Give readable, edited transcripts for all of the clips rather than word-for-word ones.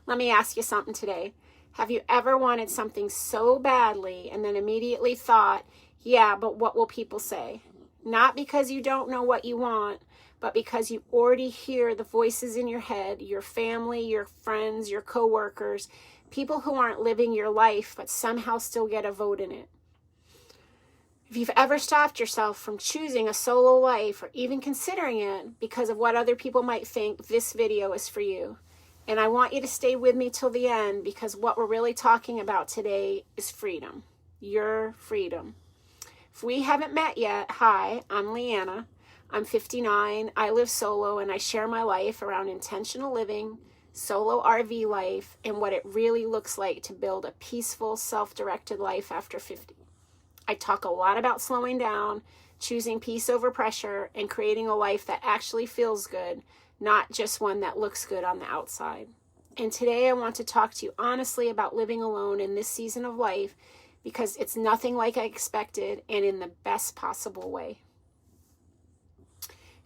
Let me ask you something today. Have you ever wanted something so badly and then immediately thought, yeah, but what will people say? Not because you don't know what you want, but because you already hear the voices in your head, your family, your friends, your coworkers, people who aren't living your life but somehow still get a vote in it. If you've ever stopped yourself from choosing a solo life or even considering it because of what other people might think, this video is for you. And I want you to stay with me till the end, because what we're really talking about today is freedom. Your freedom. If we haven't met yet, hi, I'm Leanna. I'm 59, I live solo, and I share my life around intentional living, solo RV life, and what it really looks like to build a peaceful, self-directed life after 50. I talk a lot about slowing down, choosing peace over pressure, and creating a life that actually feels good, not just one that looks good on the outside. And today I want to talk to you honestly about living alone in this season of life, because it's nothing like I expected, and in the best possible way.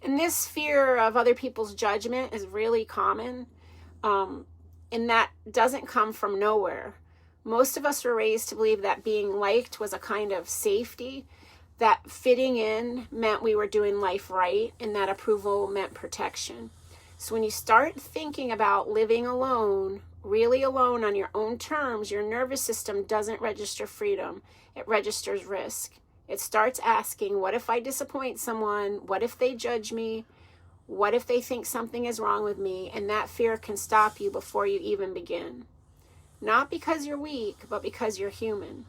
And this fear of other people's judgment is really common, and that doesn't come from nowhere. Most of us were raised to believe that being liked was a kind of safety, that fitting in meant we were doing life right, and that approval meant protection. So when you start thinking about living alone, really alone on your own terms, your nervous system doesn't register freedom, it registers risk. It starts asking, what if I disappoint someone? What if they judge me? What if they think something is wrong with me? And that fear can stop you before you even begin. Not because you're weak, but because you're human.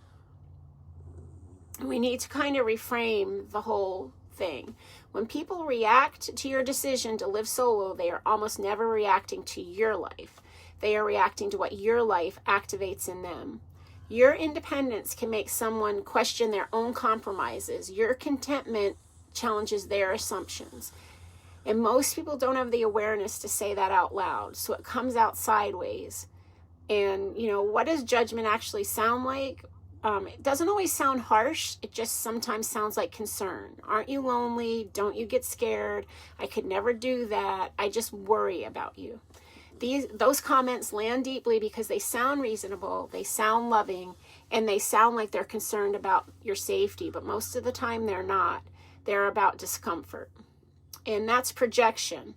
We need to kind of reframe the whole thing. When people react to your decision to live solo, they are almost never reacting to your life. They are reacting to what your life activates in them. Your independence can make someone question their own compromises. Your contentment challenges their assumptions. And most people don't have the awareness to say that out loud, so it comes out sideways. And, what does judgment actually sound like? It doesn't always sound harsh. It just sometimes sounds like concern. Aren't you lonely? Don't you get scared? I could never do that. I just worry about you. Those comments land deeply because they sound reasonable, they sound loving, and they sound like they're concerned about your safety. But most of the time they're not. They're about discomfort. And that's projection.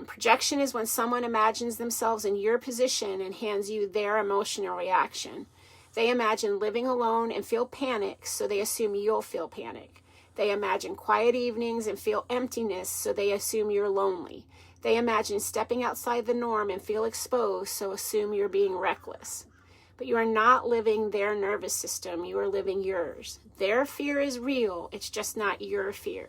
Projection is when someone imagines themselves in your position and hands you their emotional reaction. They imagine living alone and feel panic, so they assume you'll feel panic. They imagine quiet evenings and feel emptiness, so they assume you're lonely. They imagine stepping outside the norm and feel exposed, so assume you're being reckless. But you are not living their nervous system, you are living yours. Their fear is real, it's just not your fear.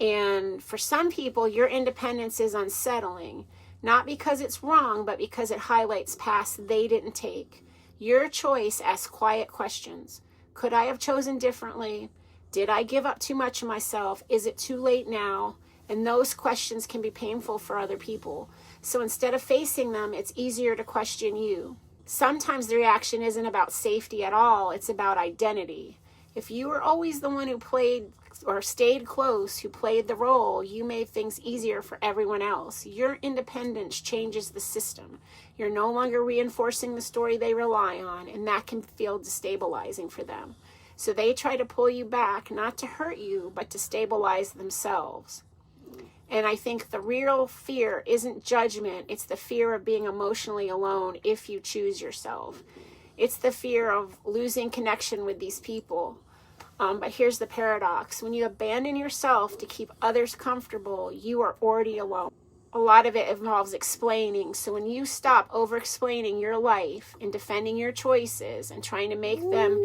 And for some people, your independence is unsettling, not because it's wrong, but because it highlights paths they didn't take. Your choice asks quiet questions. Could I have chosen differently? Did I give up too much of myself? Is it too late now? And those questions can be painful for other people. So instead of facing them, it's easier to question you. Sometimes the reaction isn't about safety at all. It's about identity. If you were always the one who played or stayed close, who played the role, you made things easier for everyone else. Your independence changes the system. You're no longer reinforcing the story they rely on, and that can feel destabilizing for them. So they try to pull you back, not to hurt you, but to stabilize themselves. And I think the real fear isn't judgment. It's the fear of being emotionally alone if you choose yourself. It's the fear of losing connection with these people. But here's the paradox. When you abandon yourself to keep others comfortable, you are already alone. A lot of it involves explaining. So when you stop over-explaining your life and defending your choices and trying to make them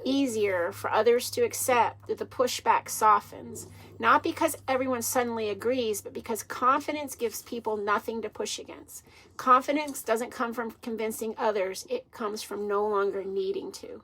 easier for others to accept, the pushback softens. Not because everyone suddenly agrees, but because confidence gives people nothing to push against. Confidence doesn't come from convincing others. It comes from no longer needing to.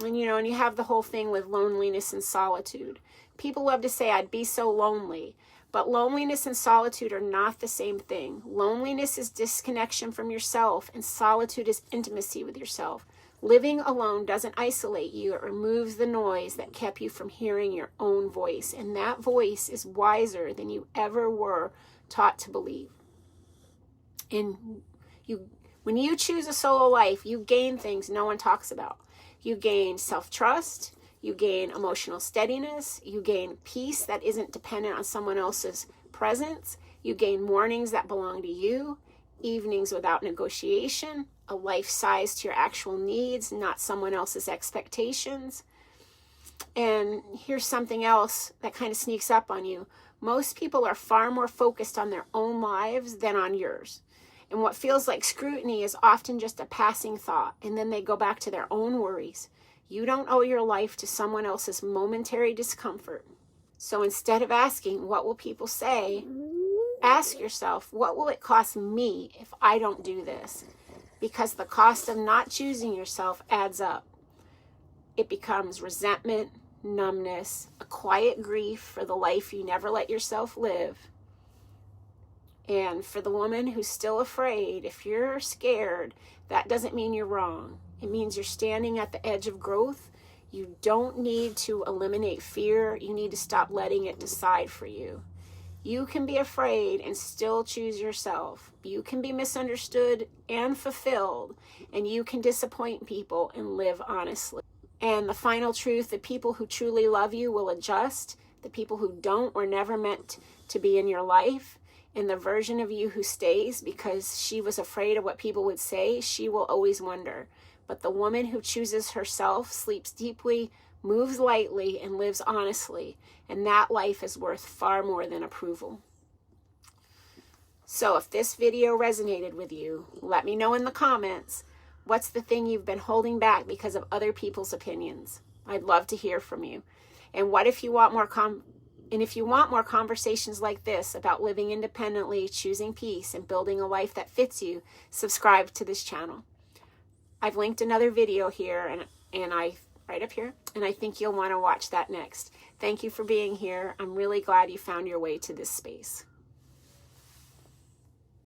And you have the whole thing with loneliness and solitude. People love to say, I'd be so lonely. But loneliness and solitude are not the same thing. Loneliness is disconnection from yourself, and solitude is intimacy with yourself. Living alone doesn't isolate you. It removes the noise that kept you from hearing your own voice. And that voice is wiser than you ever were taught to believe. And when you choose a solo life, you gain things no one talks about. You gain self-trust, you gain emotional steadiness, you gain peace that isn't dependent on someone else's presence, you gain mornings that belong to you, evenings without negotiation, a life sized to your actual needs, not someone else's expectations. And here's something else that kind of sneaks up on you. Most people are far more focused on their own lives than on yours. And what feels like scrutiny is often just a passing thought, and then they go back to their own worries. You don't owe your life to someone else's momentary discomfort. So instead of asking, what will people say? Ask yourself, what will it cost me if I don't do this? Because the cost of not choosing yourself adds up. It becomes resentment, numbness, a quiet grief for the life you never let yourself live. And for the woman who's still afraid, if you're scared, that doesn't mean you're wrong. It means you're standing at the edge of growth. You don't need to eliminate fear. You need to stop letting it decide for you. You can be afraid and still choose yourself. You can be misunderstood and fulfilled, and you can disappoint people and live honestly. And the final truth, the people who truly love you will adjust. The people who don't were never meant to be in your life. And the version of you who stays because she was afraid of what people would say, she will always wonder. But the woman who chooses herself, sleeps deeply, moves lightly, and lives honestly. And that life is worth far more than approval. So if this video resonated with you, let me know in the comments. What's the thing you've been holding back because of other people's opinions? I'd love to hear from you. And what if you want more conversations like this about living independently, choosing peace, and building a life that fits you, subscribe to this channel. I've linked another video here right up here, and I think you'll want to watch that next. Thank you for being here. I'm really glad you found your way to this space.